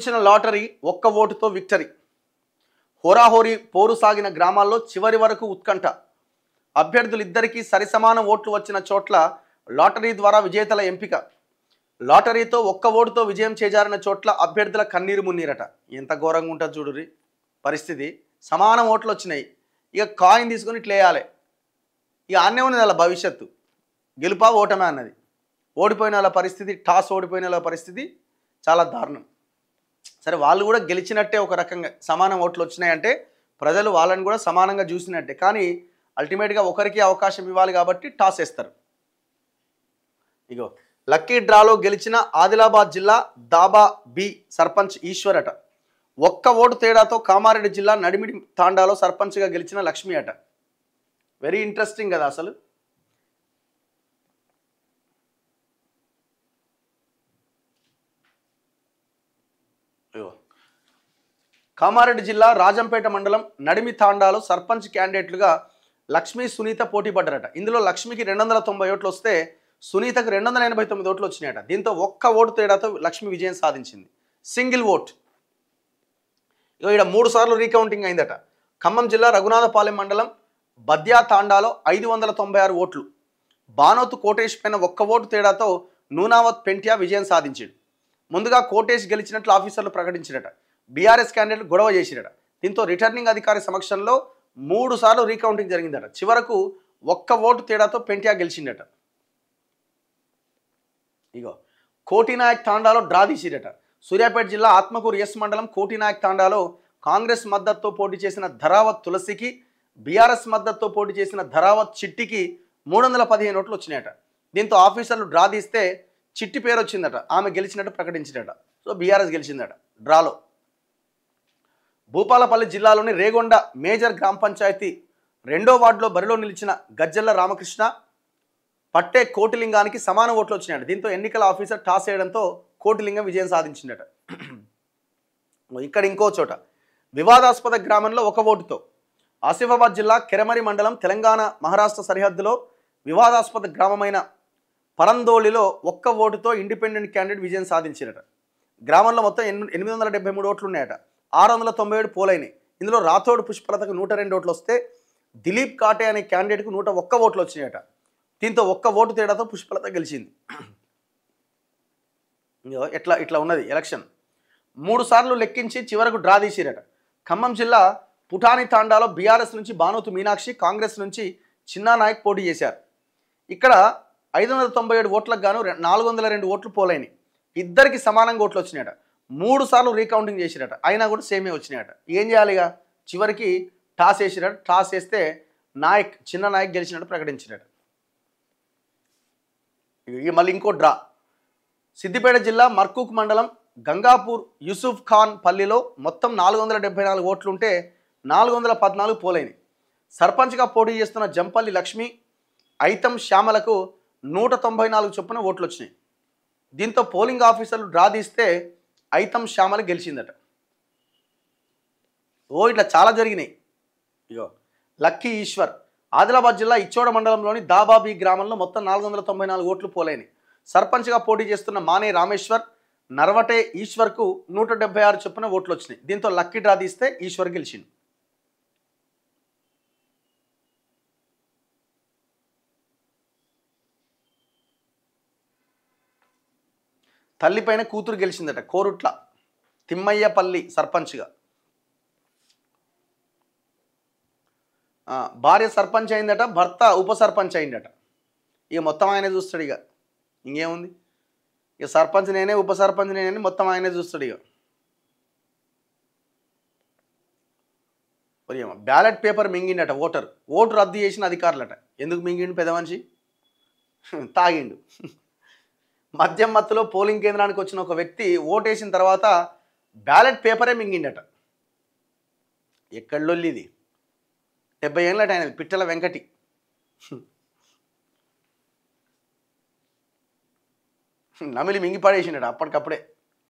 ఊరించిన lottery ఒక్క ఓటుతో victory. హోరాహోరీ పోరు సాగిన గ్రామాల్లో చివరి వరకు ఉత్కంఠ. అభ్యర్థులిద్దరికీ సరిసమాన ఓట్లు వచ్చిన చోట్ల లాటరీ ద్వారా విజేతల ఎంపిక. లాటరీతో ఒక్క ఓటుతో విజయం చేజారిన చోట్ల అభ్యర్థుల కన్నీరు మున్నీరట. ఎంత ఘోరంగా ఉంటుంది చూడుర్రి పరిస్థితి. సమాన ఓట్లు వచ్చినాయి, ఇక కాయిన్ తీసుకొని ఇట్లా వేయాలి. ఇక ఆన్నే ఉన్నది అలా భవిష్యత్తు, గెలుపా ఓటమే అన్నది. ఓడిపోయిన వాళ్ళ పరిస్థితి, టాస్ ఓడిపోయిన వాళ్ళ పరిస్థితి చాలా దారుణం. సరే వాళ్ళు కూడా గెలిచినట్టే, ఒక రకంగా సమానం ఓట్లు వచ్చినాయంటే ప్రజలు వాళ్ళని కూడా సమానంగా చూసినట్టే. కానీ అల్టిమేట్గా ఒకరికి అవకాశం ఇవ్వాలి కాబట్టి టాస్ వేస్తారు. ఇగో లక్కీ డ్రాలో గెలిచిన ఆదిలాబాద్ జిల్లా దాబా బి సర్పంచ్ ఈశ్వర్ అట. ఒక్క ఓటు తేడాతో కామారెడ్డి జిల్లా నడిమిడి తాండాలో సర్పంచ్గా గెలిచిన లక్ష్మి అట. వెరీ ఇంట్రెస్టింగ్ కదా అసలు. కామారెడ్డి జిల్లా రాజంపేట మండలం నడిమి తాండాలో సర్పంచ్ క్యాండిడేట్లుగా లక్ష్మి, సునీత పోటీ పడ్డారట. ఇందులో లక్ష్మికి 290 ఓట్లు వస్తే సునీతకు 289 ఓట్లు వచ్చినాయట. దీంతో ఒక్క ఓటు తేడాతో లక్ష్మి విజయం సాధించింది. Single vote. ఇక్కడ 3 సార్లు రీకౌంటింగ్ అయిందట. ఖమ్మం జిల్లా రఘునాథపాలెం మండలం బద్యా తాండాలో 596 ఓట్లు. బానోతు కోటేష్ పైన ఒక్క ఓటు తేడాతో నూనావత్ పెంట్యా విజయం సాధించాడు. ముందుగా కోటేష్ గెలిచినట్లు ఆఫీసర్లు ప్రకటించారట. బీఆర్ఎస్ క్యాండిడేట్ గొడవ చేసిరట. దీంతో రిటర్నింగ్ అధికారి సమక్షంలో 3 సార్లు రీకౌంటింగ్ జరిగిందట. చివరకు ఒక్క ఓటు తేడాతో పెంట్యా గెలిచిందట. ఇగో కోటినాయక్ తాండాలో డ్రా తీసిరట. సూర్యాపేట జిల్లా ఆత్మకూరు ఎస్ మండలం కోటినాయక్ తాండాలో కాంగ్రెస్ మద్దతుతో పోటీ చేసిన ధరావత్ తులసికి, బీఆర్ఎస్ మద్దతుతో పోటీ చేసిన ధరావత్ చిట్టికి 315 ఓట్లు వచ్చినాయట. దీంతో ఆఫీసర్లు డ్రా తీస్తే చిట్టి పేరు వచ్చిందట. ఆమె గెలిచినట్టు ప్రకటించినట. సో బీఆర్ఎస్ గెలిచిందట డ్రాలో. భూపాలపల్లి జిల్లాలోని రేగొండ మేజర్ గ్రామ పంచాయతీ 2వ వార్డులో బరిలో నిలిచిన గజ్జల్ల రామకృష్ణ, పట్టే కోటిలింగానికి సమాన ఓట్లు వచ్చినాయట. దీంతో ఎన్నికల ఆఫీసర్ టాస్ వేయడంతో కోటిలింగం విజయం సాధించిందట. ఇక్కడ ఇంకో చోట వివాదాస్పద గ్రామంలో ఒక ఓటుతో ఆసిఫాబాద్ జిల్లా కెరమరి మండలం తెలంగాణ మహారాష్ట్ర సరిహద్దులో వివాదాస్పద గ్రామమైన పరందోళిలో ఒక్క ఓటుతో ఇండిపెండెంట్ క్యాండిడేట్ విజయం సాధించారట. గ్రామంలో మొత్తం 873 ఓట్లు ఉన్నాయట. 697 పోలైనాయి. ఇందులో రాథోడ్ పుష్పలతకు 102 ఓట్లు వస్తే దిలీప్ కాటే అనే క్యాండిడేట్కు 101 ఓట్లు వచ్చినాయట. దీంతో ఒక్క ఓటు తేడాతో పుష్పలత గెలిచింది. ఇట్లా ఉన్నది ఎలక్షన్. 3 సార్లు లెక్కించి చివరకు డ్రా తీసిరట. ఖమ్మం జిల్లా పుటాని తాండాలో బీఆర్ఎస్ నుంచి బానోతు మీనాక్షి, కాంగ్రెస్ నుంచి చిన్నా నాయక్ పోటీ చేశారు. ఇక్కడ 597 ఓట్లకు గాను 402 ఓట్లు పోలైనాయి. ఇద్దరికి సమానంగా ఓట్లు వచ్చినాయట. 3 సార్లు రీకౌంటింగ్ చేసిరట. అయినా కూడా సేమే వచ్చినాయట. ఏం చేయాలిగా? చివరికి టాస్ వేసిరట. టాస్ వేస్తే నాయక్, చిన్న నాయక్ గెలిచినట్టు ప్రకటించినట. మళ్ళీ ఇంకో డ్రా. సిద్దిపేట జిల్లా మర్కూక్ మండలం గంగాపూర్ యూసుఫ్ ఖాన్ పల్లిలో మొత్తం 474 ఓట్లుంటే 414 పోలైనవి. సర్పంచ్గా పోటీ చేస్తున్న జంపల్లి లక్ష్మి, ఐతం శ్యామలకు 194 చొప్పున ఓట్లు వచ్చినాయి. దీంతో పోలింగ్ ఆఫీసర్లు డ్రా తీస్తే ఐతం శ్యామల గెలిచిందట. ఇట్లా చాలా జరిగినాయి. ఇగో లక్కీ ఈశ్వర్ ఆదిలాబాద్ జిల్లా ఇచ్చోడ మండలంలోని దాబాబీ గ్రామంలో మొత్తం 494 ఓట్లు పోలైనవి. సర్పంచ్గా పోటీ చేస్తున్న మానే రామేశ్వర్, నర్వటే ఈశ్వర్కు 176 చొప్పున ఓట్లు వచ్చినాయి. దీంతో లక్కీ డ్రా తీస్తే ఈశ్వర్ గెలిచింది. తల్లిపైన కూతురు గెలిచిందట. కోరుట్ల తిమ్మయ్యపల్లి సర్పంచ్గా. భార్య సర్పంచ్ అయిందట, భర్త ఉప సర్పంచ్ అయిందట. ఇక మొత్తం ఆయనే చూస్తాడు. ఇక ఇంకేముంది, ఇక సర్పంచ్ నేనే, ఉప సర్పంచ్ నేనే, మొత్తం ఆయనే చూస్తాడు. ఇక బ్యాలెట్ పేపర్ మింగిండట ఓటర్. ఓటు రద్దు చేసిన అధికారులట. ఎందుకు మింగిండు పెద్ద మనిషి? తాగిండు. మద్యం మత్తులో పోలింగ్ కేంద్రానికి వచ్చిన ఒక వ్యక్తి ఓటేసిన తర్వాత బ్యాలెట్ పేపరే మింగిండట. ఎక్కడొల్లి ఇది? 70 ఏళ్ళట ఆయన, పిట్టల వెంకటి. నమిలి మింగి పడేసిండట అప్పటికప్పుడే.